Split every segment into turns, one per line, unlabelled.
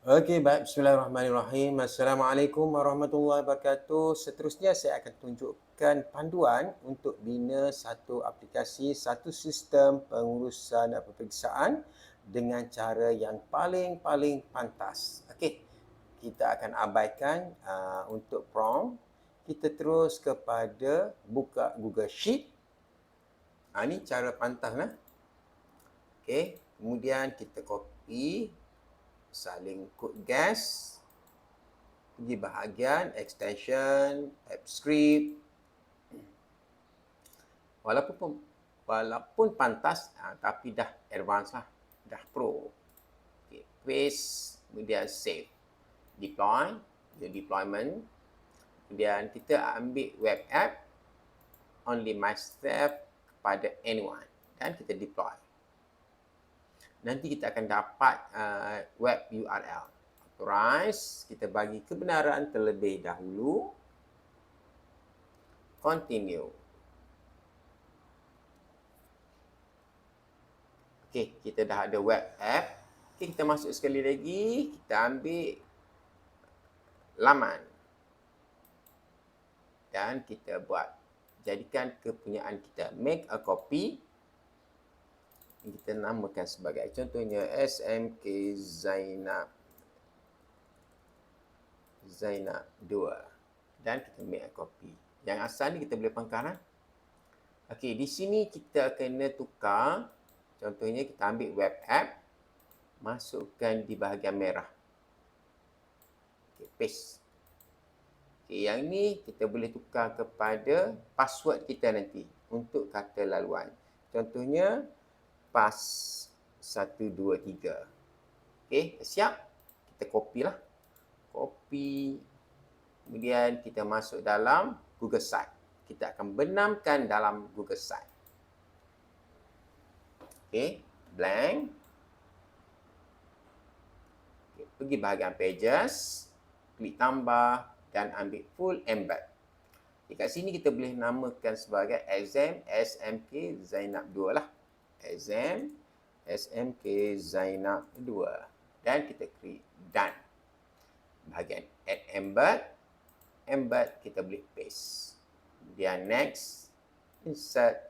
Okey, baik. Bismillahirrahmanirrahim. Assalamualaikum warahmatullahi wabarakatuh. Seterusnya saya akan tunjukkan panduan untuk bina satu aplikasi, satu sistem pengurusan peperiksaan dengan cara yang paling pantas. Okey, kita akan abaikan untuk prompt. Kita terus kepada buka Google Sheet. Ini cara pantas lah. Okey, kemudian kita copy salin kod gas, pergi bahagian extension, AppScript. Walaupun pantas tapi dah advance lah, dah pro. Okay, paste, kemudian save. Deploy, deployment. Kemudian kita ambil web app, only my step kepada anyone. Dan kita deploy. Nanti kita akan dapat web URL. Authorize, kita bagi kebenaran terlebih dahulu. Continue. Okey, kita dah ada web app. Okey, kita masuk sekali lagi. Kita ambil laman. Dan kita buat. Jadikan kepunyaan kita. Make a copy. Kita namakan sebagai, contohnya SMK Zainab 2. Dan kita make a copy. Yang asal ni kita boleh pangkal. Okey, di sini kita kena tukar. Contohnya kita ambil web app. Masukkan di bahagian merah. Okey, paste. Okey, yang ni kita boleh tukar kepada password kita nanti. Untuk kata laluan. Contohnya, PAS 123. Okey, siap? Kita copy lah. Copy. Kemudian kita masuk dalam Google Site. Kita akan benamkan dalam Google Site. Okey, blank. Okay, pergi bahagian Pages. Klik tambah dan ambil full embed. Dekat sini kita boleh namakan sebagai exam SMK Zainab 2 lah. Exam SMK Zainab 2. Dan kita klik done. Bahagian add embed. Embed kita boleh paste. Kemudian next. Insert.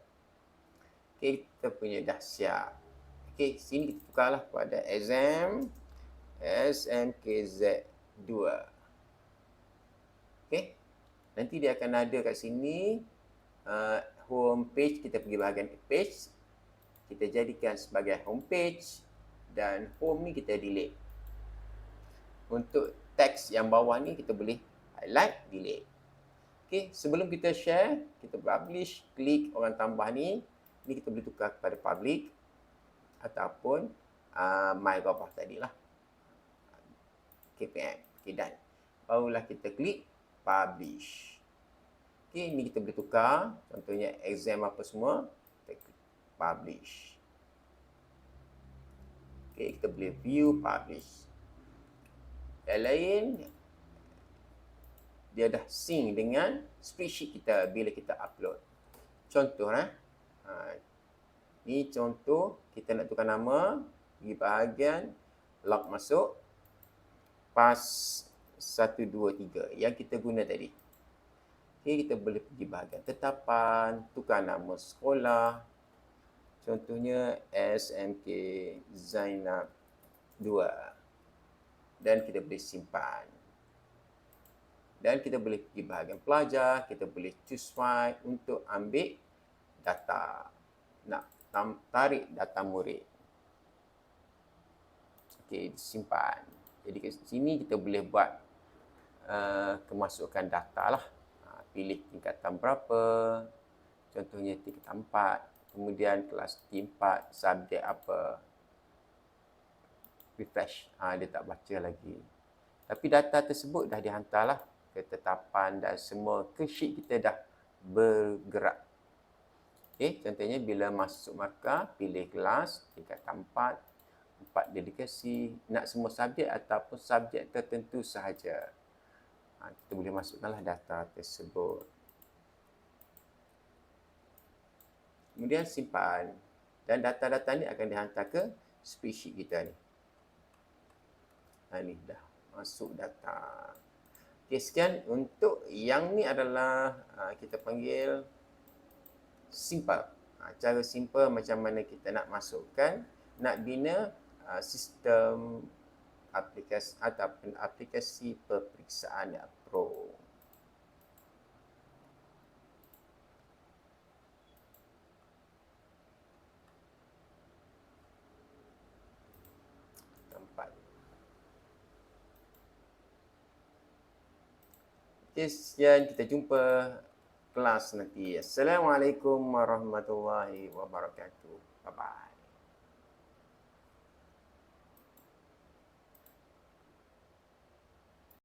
Okay, kita punya dah siap. Okay, sini kita tukarlah pada exam SMKZ2. Okay. Nanti dia akan ada kat sini home page. Kita pergi bahagian page. Kita jadikan sebagai home page. Dan home ni kita delete. Untuk teks yang bawah ni kita boleh highlight, delete. Okay, sebelum kita share, kita publish, klik orang tambah ni. Ni kita boleh tukar kepada public. Ataupun my Gopah tadi lah. KPM. Okay, done. Barulah kita klik publish. Okay, ni kita boleh tukar. Contohnya exam apa semua. Kita klik publish. Okay, kita boleh view publish. Yang lain, dia dah sync dengan spreadsheet kita bila kita upload. Contoh ni contoh, kita nak tukar nama, pergi bahagian log masuk, PAS 123 yang kita guna tadi. Okay, kita boleh pergi bahagian tetapan, tukar nama sekolah. Contohnya SMK Zainab 2. Dan kita boleh simpan. Dan kita boleh pergi bahagian pelajar, kita boleh choose file untuk ambil data. Nak tarik data murid. Okey, simpan. Jadi kat sini kita boleh buat kemasukan data lah. Pilih tingkatan berapa. Contohnya tingkatan 4. Kemudian kelas T4, subjek apa. Refresh. Dia tak baca lagi. Tapi data tersebut dah dihantarlah. Ketetapan dan semua ke sheet kita dah bergerak. Okay, contohnya bila masuk markah, pilih kelas, tingkatan 4, 4 dedikasi, nak semua subjek ataupun subjek tertentu sahaja. Kita boleh masukkanlah data tersebut. Kemudian simpan. Dan data-data ni akan dihantar ke spreadsheet kita ni. Ni dah masuk data. Okey, sekian untuk yang ni adalah kita panggil simple. Cara simple macam mana kita nak masukkan, nak bina sistem aplikasi ataupun aplikasi peperiksaan Pro. Okey, sekian, kita jumpa kelas nanti. Assalamualaikum warahmatullahi wabarakatuh. Bye-bye.